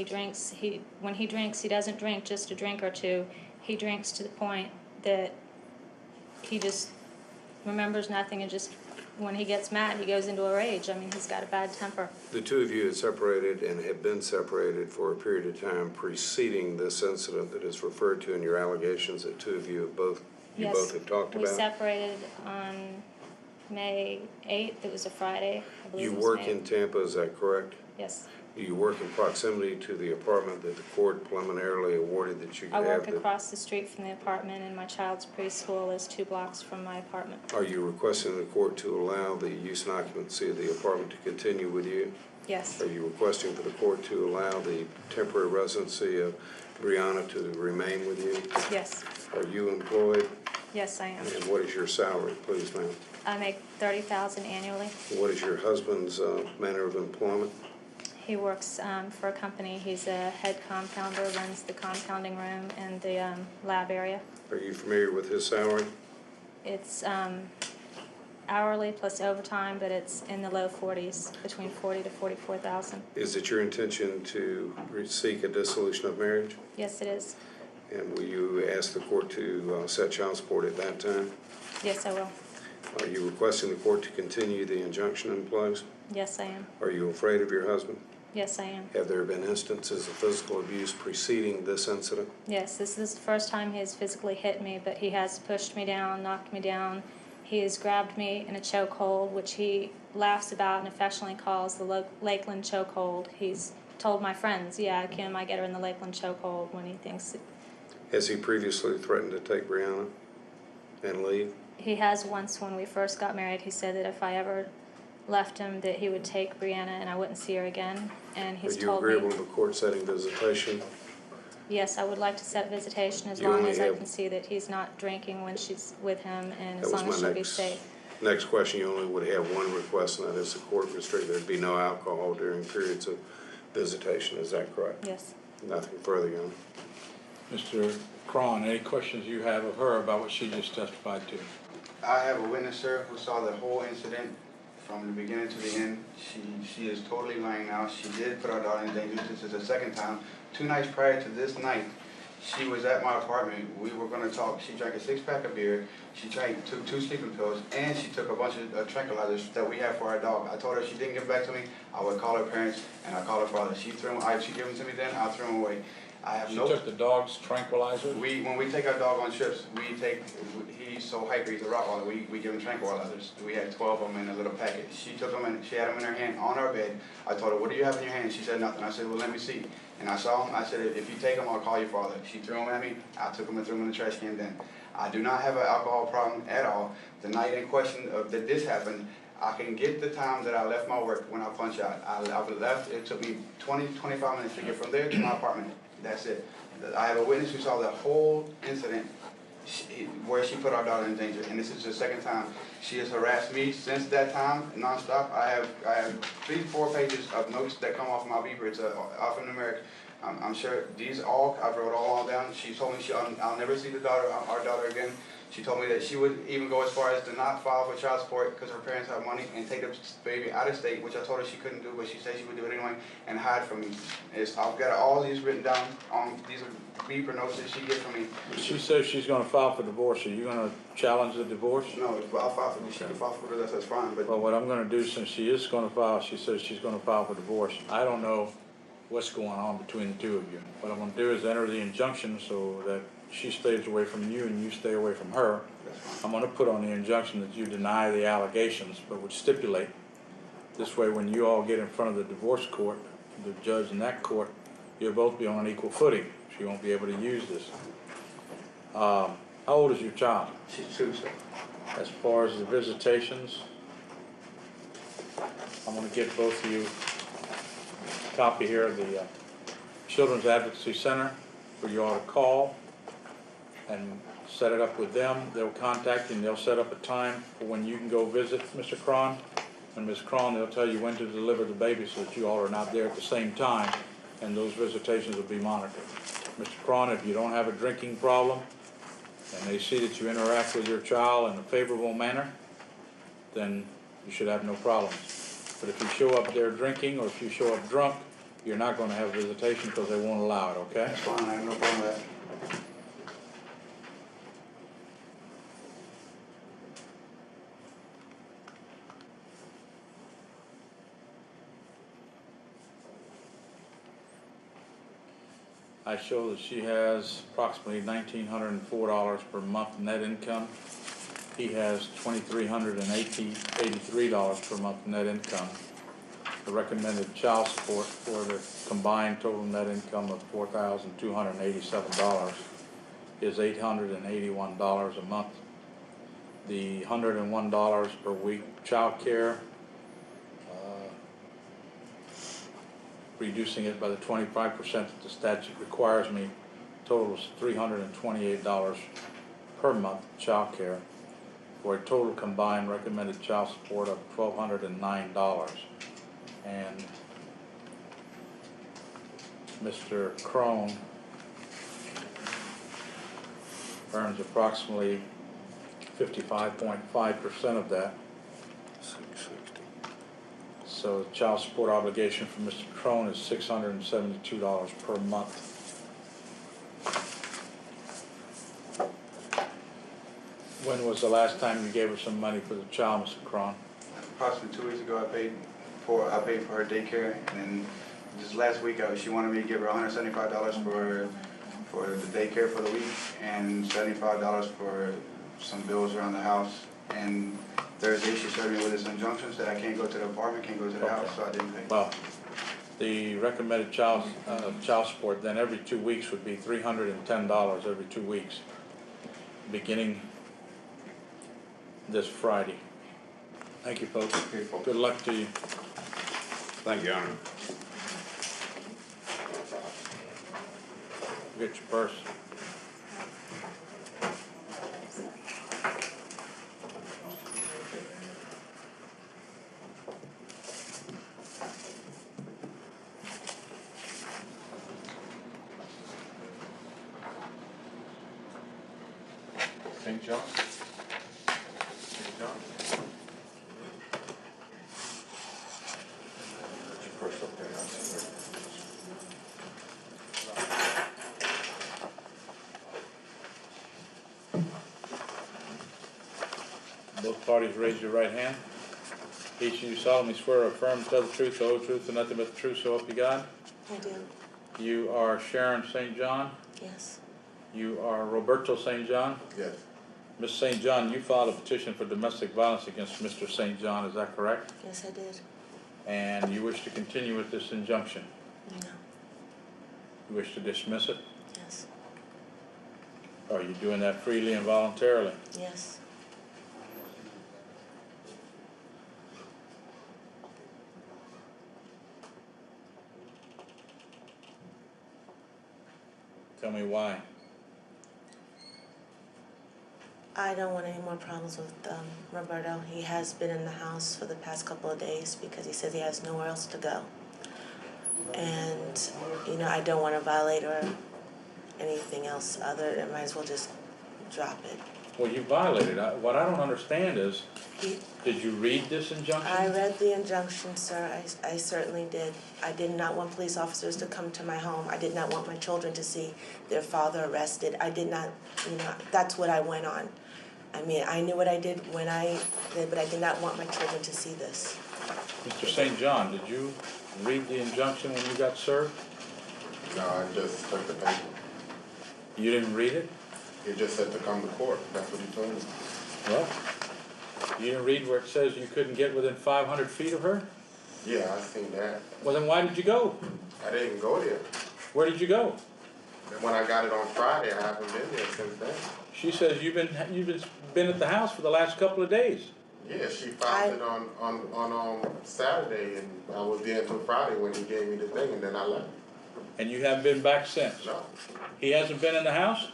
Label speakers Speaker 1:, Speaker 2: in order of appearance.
Speaker 1: When he drinks, he doesn't drink just a drink or two. He drinks to the point that he just remembers nothing, and just when he gets mad, he goes into a rage. I mean, he's got a bad temper.
Speaker 2: The two of you had separated and had been separated for a period of time preceding this incident that is referred to in your allegations that two of you have both have talked about?
Speaker 1: We separated on May 8th. It was a Friday, I believe.
Speaker 2: You work in Tampa, is that correct?
Speaker 1: Yes.
Speaker 2: You work in proximity to the apartment that the court preliminarily awarded that you could have?
Speaker 1: I work across the street from the apartment, and my child's preschool is 2 blocks from my apartment.
Speaker 2: Are you requesting the court to allow the use and occupancy of the apartment to continue with you?
Speaker 1: Yes.
Speaker 2: Are you requesting for the court to allow the temporary residency of Brianna to remain with you?
Speaker 1: Yes.
Speaker 2: Are you employed?
Speaker 1: Yes, I am.
Speaker 2: And what is your salary, please, ma'am?
Speaker 1: I make $30,000 annually.
Speaker 2: What is your husband's manner of employment?
Speaker 1: He works for a company. He's a head compounder, runs the compounding room and the lab area.
Speaker 2: Are you familiar with his salary?
Speaker 1: It's hourly plus overtime, but it's in the low 40s, between 40 to 44,000.
Speaker 2: Is it your intention to seek a dissolution of marriage?
Speaker 1: Yes, it is.
Speaker 2: And will you ask the court to set child support at that time?
Speaker 1: Yes, I will.
Speaker 2: Are you requesting the court to continue the injunction in place?
Speaker 1: Yes, I am.
Speaker 2: Are you afraid of your husband?
Speaker 1: Yes, I am.
Speaker 2: Have there been instances of physical abuse preceding this incident?
Speaker 1: Yes, this is the first time he has physically hit me, but he has pushed me down, knocked me down. He has grabbed me in a chokehold, which he laughs about and affectionately calls the Lakeland chokehold. He's told my friends, yeah, Kim, I get her in the Lakeland chokehold, when he thinks...
Speaker 2: Has he previously threatened to take Brianna and leave?
Speaker 1: He has once. When we first got married, he said that if I ever left him, that he would take Brianna and I wouldn't see her again. And he's told me...
Speaker 2: Are you agreeable to the court setting visitation?
Speaker 1: Yes, I would like to set visitation as long as I can see that he's not drinking when she's with him, and as long as she'll be safe.
Speaker 2: Next question, you only would have one request, and that is the court restrict there'd be no alcohol during periods of visitation. Is that correct?
Speaker 1: Yes.
Speaker 2: Nothing further, Your Honor.
Speaker 3: Mr. Cron, any questions you have of her about what she just testified to?
Speaker 4: I have a witness, sir, who saw the whole incident from the beginning to the end. She is totally lying now. She did put our daughter in danger. This is the second time. 2 nights prior to this night, she was at my apartment. We were going to talk. She drank a 6-pack of beer. She took 2 sleeping pills, and she took a bunch of tranquilizers that we have for our dog. I told her if she didn't give back to me, I would call her parents, and I called her father. She gave them to me then, I threw them away.
Speaker 3: She took the dog's tranquilizer?
Speaker 4: When we take our dog on trips, he's so hyper, he's a Rottweiler, we give him tranquilizers. We had 12 of them in a little packet. She took them and she had them in her hand on our bed. I told her, what do you have in your hand? She said nothing. I said, well, let me see. And I saw them. I said, if you take them, I'll call your father. She threw them at me. I took them and threw them in the trash can then. I do not have an alcohol problem at all. The night in question that this happened, I can get the time that I left my work when I punched out. I left, it took me 20, 25 minutes to get from there to my apartment. That's it. I have a witness who saw the whole incident where she put our daughter in danger, and this is the second time. She has harassed me since that time, nonstop. I have 3-4 pages of notes that come off my beeper. It's alphanumeric. I'm sure I wrote all down. She told me I'll never see our daughter again. She told me that she would even go as far as to not file for child support because her parents have money and take the baby out of state, which I told her she couldn't do, but she said she would do it anyway, and hide from me. I've got all these written down on these beeper notes that she gets from me.
Speaker 3: She says she's going to file for divorce. Are you going to challenge the divorce?
Speaker 4: No, I'll file for me. She can file for divorce, that's fine. But
Speaker 3: well, what I'm going to do, since she is going to file, she says she's going to file for divorce. I don't know what's going on between the two of you. What I'm going to do is enter the injunction so that she stays away from you and you stay away from her. I'm going to put on the injunction that you deny the allegations, but would stipulate this way when you all get in front of the divorce court, the judge in that court, you'll both be on an equal footing. She won't be able to use this. How old is your child?
Speaker 4: She's 2, sir.
Speaker 3: As far as the visitations, I'm going to give both of you a copy here of the Children's Advocacy Center for you all to call and set it up with them. They'll contact you and they'll set up a time for when you can go visit Mr. Cron. And Ms. Cron, they'll tell you when to deliver the baby so that you all are not there at the same time, and those visitations will be monitored. Mr. Cron, if you don't have a drinking problem and they see that you interact with your child in a favorable manner, then you should have no problems. But if you show up there drinking, or if you show up drunk, you're not gonna have visitation because they won't allow it, okay?
Speaker 4: That's fine, I have no problem with that.
Speaker 3: I show that she has approximately $1,904 per month net income. He has $2,383 per month net income. The recommended child support for the combined total net income of $4,287 is $881 a month. The $101 per week child care, reducing it by the 25% that the statute requires me, totals $328 per month child care, for a total combined recommended child support of $1,209. And Mr. Crone earns approximately 55.5% of that.
Speaker 2: 660.
Speaker 3: So the child support obligation for Mr. Crone is $672 per month. When was the last time you gave her some money for the child, Mr. Crone?
Speaker 4: Approximately 2 weeks ago, I paid for her daycare, and then just last week, she wanted me to give her $175 for the daycare for the week, and $75 for some bills around the house. And Thursday, she served me with this injunction, said I can't go to the apartment, can't go to the house, so I didn't pay.
Speaker 3: Well, the recommended child support then every 2 weeks would be $310 every 2 weeks, beginning this Friday. Thank you, folks.
Speaker 4: Okay, folks.
Speaker 3: Good luck to you.
Speaker 2: Thank you, Your Honor.
Speaker 3: Get your purse.
Speaker 5: St. John? St. John? Put your purse up there, I'll see where it is.
Speaker 3: Both parties raise your right hand. Each of you solemnly swear or affirm to tell the truth, the whole truth, and nothing but the truth, so help you God.
Speaker 6: I do,
Speaker 3: You are Sharon St. John.
Speaker 6: yes.
Speaker 3: You are Roberto St. John.
Speaker 5: Yes,
Speaker 3: Ms. St. John, you filed a petition for domestic violence against Mr. St. John, is that correct?
Speaker 6: Yes, I did.
Speaker 3: And you wish to continue with this injunction?
Speaker 6: No,
Speaker 3: You wish to dismiss it?
Speaker 6: yes,
Speaker 3: Are you doing that freely and voluntarily?
Speaker 6: yes.
Speaker 3: Tell me why.
Speaker 6: I don't want any more problems with Roberto. He has been in the house for the past couple of days because he says he has nowhere else to go. And, I don't want to violate or anything else other than might as well just drop it.
Speaker 3: Well, you violated. What I don't understand is,
Speaker 6: He,
Speaker 3: did you read this injunction?
Speaker 6: I read the injunction, sir. I certainly did. I did not want police officers to come to my home. I did not want my children to see their father arrested. I did not, that's what I went on. I mean, I knew what I did when I did, but I did not want my children to see this.
Speaker 3: Mr. St. John, did you read the injunction when you got served?
Speaker 5: no, I just took the paper.
Speaker 3: You didn't read it?
Speaker 5: He just said to come to court, that's what he told me.
Speaker 3: Well, you didn't read where it says you couldn't get within 500 feet of her?
Speaker 5: Yeah, I seen that.
Speaker 3: Well, then why did you go?
Speaker 5: I didn't go there.
Speaker 3: Where did you go?
Speaker 5: And when I got it on Friday, I haven't been there since then.
Speaker 3: She says you've been at the house for the last couple of days.
Speaker 5: Yeah, she filed it on Saturday, and I was there until Friday when he gave me the thing, and then I left.
Speaker 3: And you haven't been back since?
Speaker 5: No,
Speaker 3: He hasn't been in the house?